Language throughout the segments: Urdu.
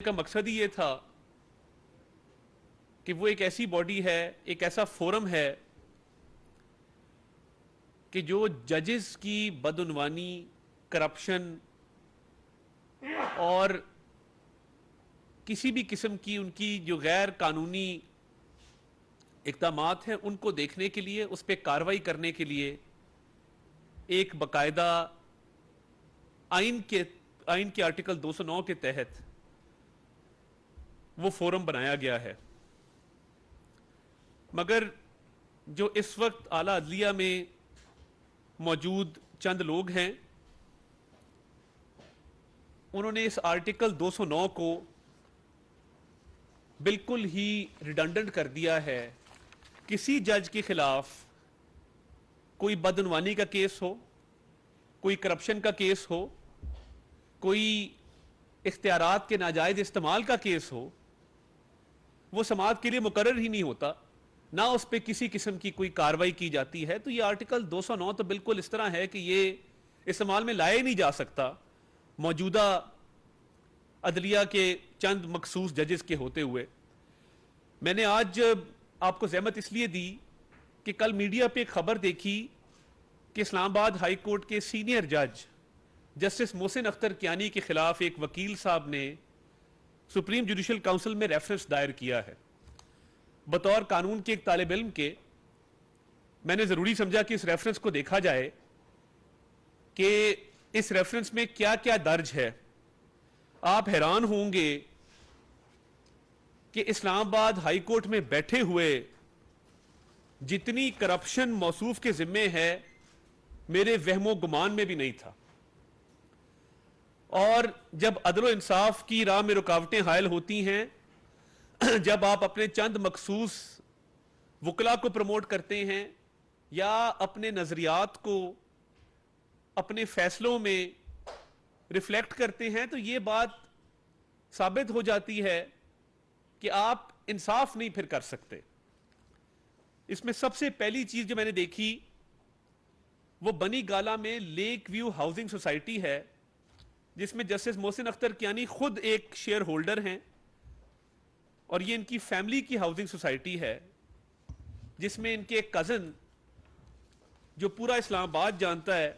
کا مقصد ہی یہ تھا کہ وہ ایک ایسی باڈی ہے، ایک ایسا فورم ہے کہ جو ججز کی بدعنوانی، کرپشن اور کسی بھی قسم کی ان کی جو غیر قانونی اقدامات ہیں ان کو دیکھنے کے لیے، اس پہ کارروائی کرنے کے لیے ایک باقاعدہ آئین کے آرٹیکل 209 کے تحت وہ فورم بنایا گیا ہے۔ مگر جو اس وقت اعلیٰ عدلیہ میں موجود چند لوگ ہیں، انہوں نے اس آرٹیکل 209 کو بالکل ہی ریڈنڈنٹ کر دیا ہے۔ کسی جج کے خلاف کوئی بدعنوانی کا کیس ہو، کوئی کرپشن کا کیس ہو، کوئی اختیارات کے ناجائز استعمال کا کیس ہو، وہ سماعت کے لیے مقرر ہی نہیں ہوتا، نہ اس پہ کسی قسم کی کوئی کارروائی کی جاتی ہے۔ تو یہ آرٹیکل 209 تو بالکل اس طرح ہے کہ یہ استعمال میں لایا نہیں جا سکتا موجودہ عدلیہ کے چند مخصوص ججز کے ہوتے ہوئے۔ میں نے آج آپ کو زحمت اس لیے دی کہ کل میڈیا پہ ایک خبر دیکھی کہ اسلام آباد ہائی کورٹ کے سینئر جج جسٹس محسن اختر کیانی کے خلاف ایک وکیل صاحب نے سپریم جوڈیشل کونسل میں ریفرنس دائر کیا ہے۔ بطور قانون کے ایک طالب علم کے میں نے ضروری سمجھا کہ اس ریفرنس کو دیکھا جائے کہ اس ریفرنس میں کیا کیا درج ہے۔ آپ حیران ہوں گے کہ اسلام آباد ہائی کورٹ میں بیٹھے ہوئے جتنی کرپشن موصوف کے ذمے ہے، میرے وہم و گمان میں بھی نہیں تھا۔ اور جب عدل و انصاف کی راہ میں رکاوٹیں حائل ہوتی ہیں، جب آپ اپنے چند مخصوص وکلا کو پروموٹ کرتے ہیں یا اپنے نظریات کو اپنے فیصلوں میں ریفلیکٹ کرتے ہیں، تو یہ بات ثابت ہو جاتی ہے کہ آپ انصاف نہیں پھر کر سکتے۔ اس میں سب سے پہلی چیز جو میں نے دیکھی وہ بنی گالا میں لیک ویو ہاؤسنگ سوسائٹی ہے، جس میں جسٹس محسن اختر کیانی خود ایک شیئر ہولڈر ہیں، اور یہ ان کی فیملی کی ہاؤسنگ سوسائٹی ہے، جس میں ان کے ایک کزن جو پورا اسلام آباد جانتا ہے،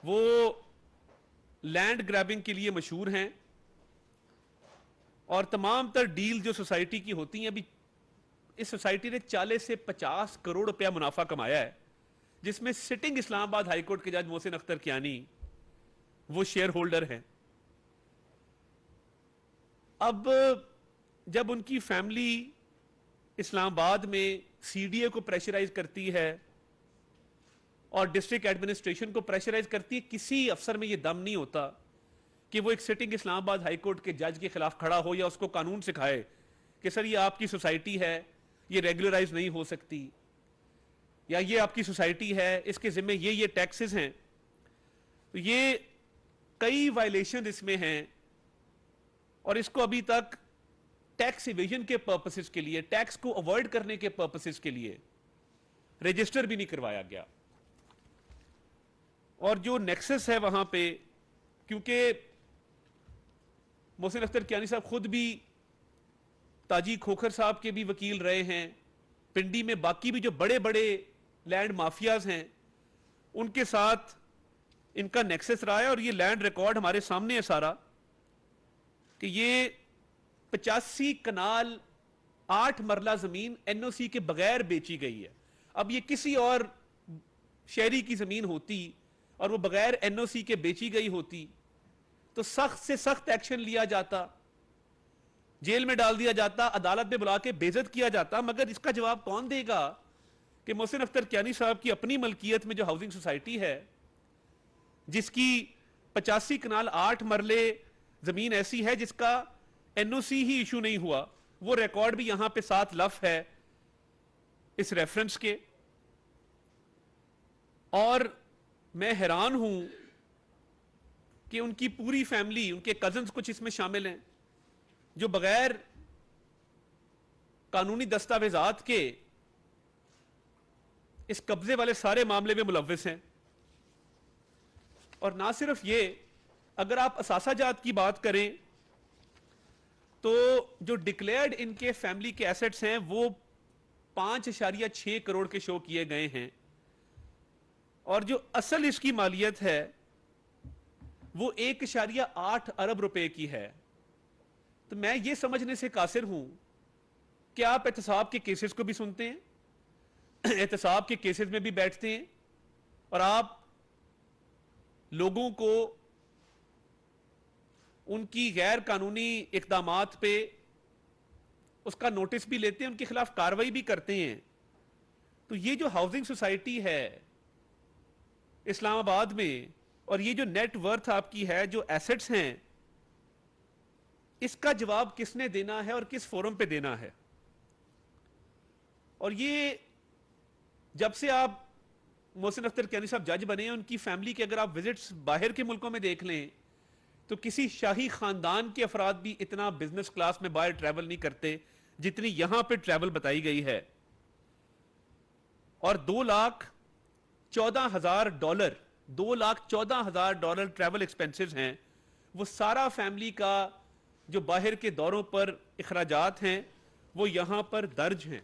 وہ لینڈ گریبنگ کے لیے مشہور ہیں، اور تمام تر ڈیل جو سوسائٹی کی ہوتی ہیں، ابھی اس سوسائٹی نے 40 سے 50 کروڑ روپیہ منافع کمایا ہے، جس میں سٹنگ اسلام آباد ہائی کورٹ کے جج محسن اختر کیانی وہ شیئر ہولڈر ہیں۔ اب جب ان کی فیملی اسلام آباد میں سی ڈی اے کو پریشرائز کرتی ہے اور ڈسٹرکٹ ایڈمنسٹریشن کو پریشرائز کرتی ہے، کسی افسر میں یہ دم نہیں ہوتا کہ وہ ایک سٹنگ اسلام آباد ہائی کورٹ کے جج کے خلاف کھڑا ہو یا اس کو قانون سکھائے کہ سر یہ آپ کی سوسائٹی ہے، یہ ریگولرائز نہیں ہو سکتی، یا یہ آپ کی سوسائٹی ہے، اس کے ذمہ یہ ٹیکسز ہیں۔ یہ کئی وائلیشن اس میں ہیں، اور اس کو ابھی تک ٹیکس ایویژن کے پرپسز کے لیے، ٹیکس کو اوائڈ کرنے کے پرپسز کے لیے رجسٹر بھی نہیں کروایا گیا۔ اور جو نیکسس ہے وہاں پہ، کیونکہ محسن اختر کیانی صاحب خود بھی تاجی کھوکھر صاحب کے بھی وکیل رہے ہیں، پنڈی میں باقی بھی جو بڑے بڑے لینڈ مافیاز ہیں ان کے ساتھ ان کا نیکسس رہا ہے، اور یہ لینڈ ریکارڈ ہمارے سامنے ہے سارا، کہ یہ 85 کنال 8 مرلہ زمین این او سی کے بغیر بیچی گئی ہے۔ اب یہ کسی اور شہری کی زمین ہوتی اور وہ بغیر این او سی کے بیچی گئی ہوتی تو سخت سے سخت ایکشن لیا جاتا، جیل میں ڈال دیا جاتا، عدالت میں بلا کے بے عزت کیا جاتا۔ مگر اس کا جواب کون دے گا کہ محسن اختر کیانی صاحب کی اپنی ملکیت میں جو ہاؤسنگ سوسائٹی ہے، جس کی 85 کنال 8 مرلے زمین ایسی ہے جس کا این او سی ہی ایشو نہیں ہوا، وہ ریکارڈ بھی یہاں پہ ساتھ لف ہے اس ریفرنس کے۔ اور میں حیران ہوں کہ ان کی پوری فیملی، ان کے کزنز کچھ اس میں شامل ہیں، جو بغیر قانونی دستاویزات کے اس قبضے والے سارے معاملے میں ملوث ہیں۔ اور نہ صرف یہ، اگر آپ اثاثہ جات کی بات کریں تو جو ڈکلیئرڈ ان کے فیملی کے ایسٹس ہیں وہ 5.6 کروڑ کے شو کیے گئے ہیں، اور جو اصل اس کی مالیت ہے وہ 1.8 ارب روپے کی ہے. تو میں یہ سمجھنے سے قاصر ہوں کہ آپ احتساب کے کیسز کو بھی سنتے ہیں، احتساب کے کیسز میں بھی بیٹھتے ہیں، اور آپ لوگوں کو ان کی غیر قانونی اقدامات پہ اس کا نوٹس بھی لیتے ہیں، ان کے خلاف کاروائی بھی کرتے ہیں. تو یہ جو ہاؤسنگ سوسائٹی ہے اسلام آباد میں، اور یہ جو نیٹ ورتھ آپ کی ہے، جو ایسٹس ہیں، اس کا جواب کس نے دینا ہے اور کس فورم پہ دینا ہے؟ اور یہ جب سے آپ محسن اختر کیانی صاحب جج بنے ہیں، ان کی فیملی کے اگر آپ وزٹس باہر کے ملکوں میں دیکھ لیں تو کسی شاہی خاندان کے افراد بھی اتنا بزنس کلاس میں باہر ٹریول نہیں کرتے جتنی یہاں پہ ٹریول بتائی گئی ہے. اور $2,14,000 $2,14,000 ٹریول ایکسپینسز ہیں، وہ سارا فیملی کا جو باہر کے دوروں پر اخراجات ہیں وہ یہاں پر درج ہیں.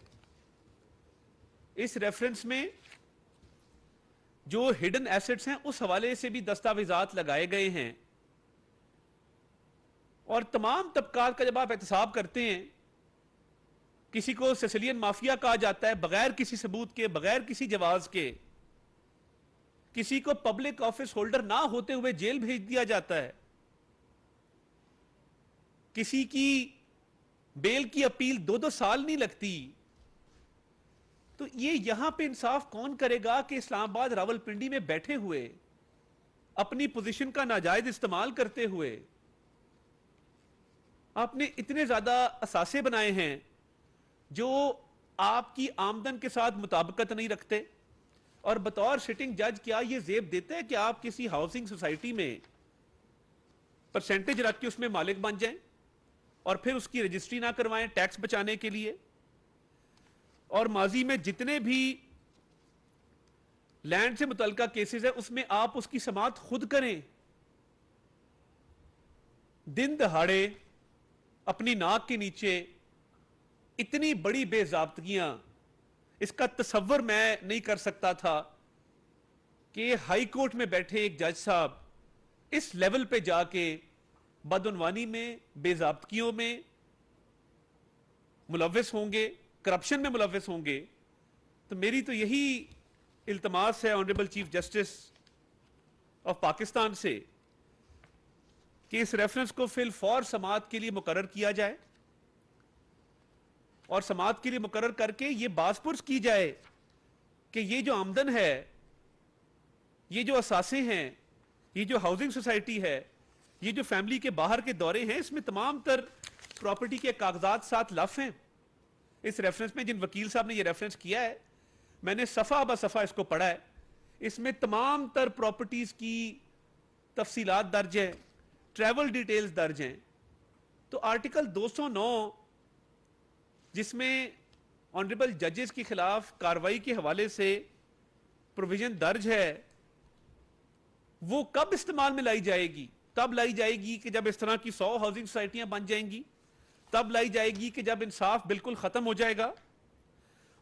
اس ریفرنس میں جو ہڈن ایسٹس ہیں اس حوالے سے بھی دستاویزات لگائے گئے ہیں، اور تمام طبقات کا جب آپ احتساب کرتے ہیں، کسی کو سیسیلین مافیا کہا جاتا ہے بغیر کسی ثبوت کے، بغیر کسی جواز کے، کسی کو پبلک آفس ہولڈر نہ ہوتے ہوئے جیل بھیج دیا جاتا ہے، کسی کی بیل کی اپیل 2 سال نہیں لگتی. تو یہ یہاں پہ انصاف کون کرے گا کہ اسلام آباد راول پنڈی میں بیٹھے ہوئے اپنی پوزیشن کا ناجائز استعمال کرتے ہوئے آپ نے اتنے زیادہ اثاثے بنائے ہیں جو آپ کی آمدن کے ساتھ مطابقت نہیں رکھتے، اور بطور سٹنگ جج کیا یہ زیب دیتا ہے کہ آپ کسی ہاؤسنگ سوسائٹی میں پرسنٹیج رکھ کے اس میں مالک بن جائیں اور پھر اس کی رجسٹری نہ کروائیں ٹیکس بچانے کے لیے؟ اور ماضی میں جتنے بھی لینڈ سے متعلقہ کیسز ہیں اس میں آپ اس کی سماعت خود کریں. دن دہاڑے اپنی ناک کے نیچے اتنی بڑی بے ضابطگیاں، اس کا تصور میں نہیں کر سکتا تھا کہ ہائی کورٹ میں بیٹھے ایک جج صاحب اس لیول پہ جا کے بدعنوانی میں، بے ضابطگیوں میں ملوث ہوں گے، کرپشن میں ملوث ہوں گے. تو میری تو یہی التماس ہے honourable chief justice of Pakistan سے کہ اس ریفرنس کو فی الفور سماعت کے لیے مقرر کیا جائے، اور سماعت کے لیے مقرر کر کے یہ باز پرس کی جائے کہ یہ جو آمدن ہے، یہ جو اثاثے ہیں، یہ جو ہاؤسنگ سوسائٹی ہے، یہ جو فیملی کے باہر کے دورے ہیں، اس میں تمام تر پراپرٹی کے کاغذات ساتھ لف ہیں. اس ریفرنس میں جن وکیل صاحب نے یہ ریفرنس کیا ہے، میں نے صفحہ بہ صفحہ اس کو پڑھا ہے، اس میں تمام تر پراپرٹیز کی تفصیلات درج ہیں، ٹریول ڈیٹیلز درج ہیں. تو آرٹیکل 209 جس میں آنریبل ججز کے خلاف کاروائی کے حوالے سے پروویژن درج ہے، وہ کب استعمال میں لائی جائے گی؟ تب لائی جائے گی کہ جب اس طرح کی 100 ہاؤسنگ سوسائٹیاں بن جائیں گی، تب لائی جائے گی کہ جب انصاف بالکل ختم ہو جائے گا.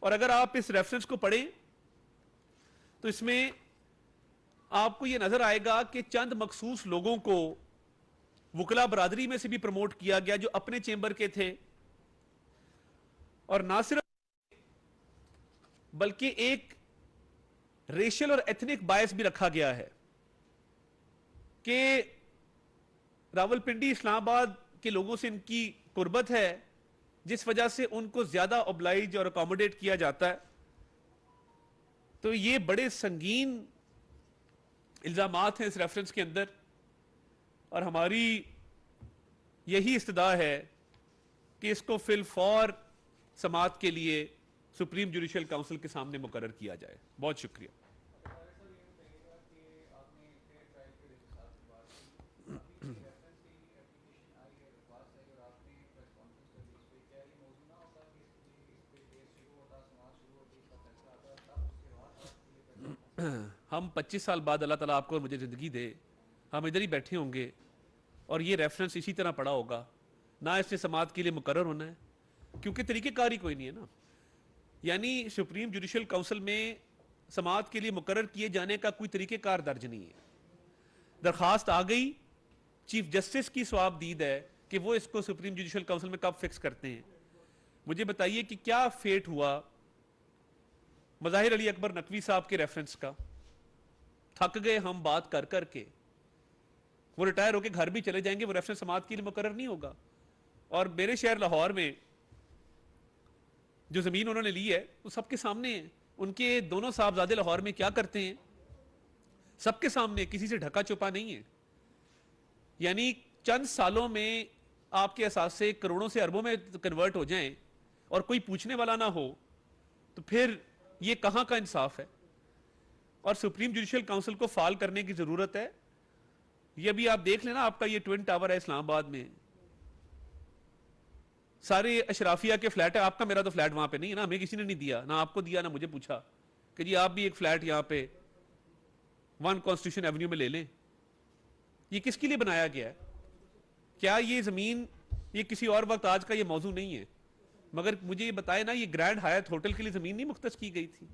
اور اگر آپ اس ریفرنس کو پڑھیں تو اس میں آپ کو یہ نظر آئے گا کہ چند مخصوص لوگوں کو وکلا برادری میں سے بھی پروموٹ کیا گیا جو اپنے چیمبر کے تھے، اور نہ صرف بلکہ ایک ریشل اور ایتھنک بائس بھی رکھا گیا ہے کہ راول پنڈی اسلام آباد کے لوگوں سے ان کی قربت ہے، جس وجہ سے ان کو زیادہ اوبلائج اور اکوموڈیٹ کیا جاتا ہے. تو یہ بڑے سنگین الزامات ہیں اس ریفرنس کے اندر، اور ہماری یہی استدعا ہے کہ اس کو فی الفور سماعت کے لیے سپریم جوڈیشل کونسل کے سامنے مقرر کیا جائے. بہت شکریہ. ہم 25 سال بعد اللہ تعالیٰ آپ کو اور مجھے زندگی دے، ہم ادھر ہی بیٹھے ہوں گے اور یہ ریفرنس اسی طرح پڑا ہوگا نہ اس نے سماعت کے لیے مقرر ہونا ہے، کیونکہ طریقہ کار ہی کوئی نہیں ہے نا. یعنی سپریم جوڈیشل کونسل میں سماعت کے لیے مقرر کیے جانے کا کوئی طریقہ کار درج نہیں ہے. درخواست آ گئی، چیف جسٹس کی ثواب دید ہے کہ وہ اس کو سپریم جوڈیشل کونسل میں کب فکس کرتے ہیں. مجھے بتائیے کہ کیا فیٹ ہوا مظاہر علی اکبر نقوی صاحب کے ریفرنس کا. تھک گئے ہم بات کر کر کے، وہ ریٹائر ہو کے گھر بھی چلے جائیں گے، وہ ریفرنس سماعت کے لیے مقرر نہیں ہوگا. اور میرے شہر لاہور میں جو زمین انہوں نے لی ہے وہ سب کے سامنے ہے. ان کے دونوں صاحبزادے لاہور میں کیا کرتے ہیں سب کے سامنے، کسی سے ڈھکا چھپا نہیں ہے. یعنی چند سالوں میں آپ کے اثاثے کروڑوں سے اربوں میں کنورٹ ہو جائیں اور کوئی پوچھنے والا نہ ہو تو پھر یہ کہاں کا انصاف ہے. اور سپریم جوڈیشل کونسل کو فعال کرنے کی ضرورت ہے. یہ ابھی آپ دیکھ لینا، آپ کا یہ ٹوین ٹاور ہے اسلام آباد میں، سارے اشرافیہ کے فلیٹ ہے. آپ کا میرا تو فلیٹ وہاں پہ نہیں ہے نا، ہمیں کسی نے نہیں دیا، نہ آپ کو دیا نہ مجھے پوچھا کہ جی آپ بھی ایک فلیٹ یہاں پہ 1 کانسٹیٹیوشن ایونیو میں لے لیں. یہ کس کے لیے بنایا گیا ہے؟ کیا یہ زمین یہ کسی اور وقت آج کا یہ موضوع نہیں ہے، مگر مجھے یہ بتائے نا، یہ گرینڈ ہایت ہوٹل کے لیے زمین نہیں مختص کی گئی تھی؟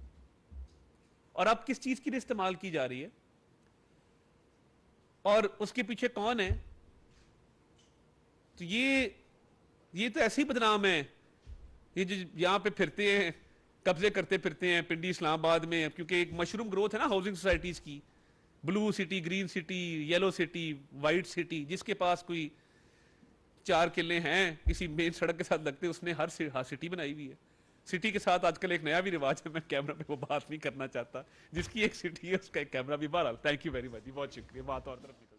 اور اب کس چیز کے لیے استعمال کی جا رہی ہے؟ اور اس کے پیچھے کون ہے؟ تو یہ تو ایسے ہی بدنام ہے، یہ جو یہاں پہ پھرتے ہیں، قبضے کرتے پھرتے ہیں پنڈی اسلام آباد میں، کیونکہ ایک مشروم گروتھ ہے نا ہاؤسنگ سوسائٹیز کی، blue city, green city, yellow city, white city. جس کے پاس کوئی 4 قلعے ہیں کسی مین سڑک کے ساتھ لگتے، اس نے ہر سٹی بنائی ہوئی ہے. سٹی کے ساتھ آج کل ایک نیا بھی رواج ہے، میں کیمرہ پہ وہ بات نہیں کرنا چاہتا، جس کی ایک سٹی ہے اس کا ایک کیمرہ بھی. بہرحال تھینک یو ویری مچ، بہت شکریہ. بات اور طرف نکل جائے.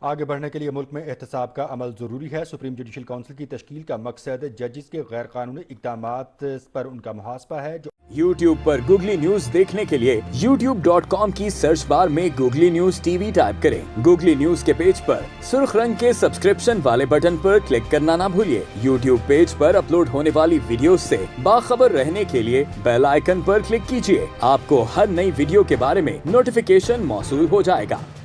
آگے بڑھنے کے لیے ملک میں احتساب کا عمل ضروری ہے. سپریم جوڈیشل کونسل کی تشکیل کا مقصد ججز کے غیر قانونی اقدامات پر ان کا محاسبہ ہے. جو YouTube پر گوگلی نیوز دیکھنے کے لیے youtube.com کی سرچ بار میں googly news T V type کریں. گوگلی نیوز کے پیج پر سرخ رنگ کے سبسکرپشن والے بٹن پر کلک کرنا نہ بھولیے. YouTube پیج پر اپلوڈ ہونے والی ویڈیوز سے باخبر رہنے کے لیے بیل آئیکن پر کلک کیجیے. آپ کو ہر نئی ویڈیو کے بارے میں نوٹیفیکیشن موصول ہو جائے گا.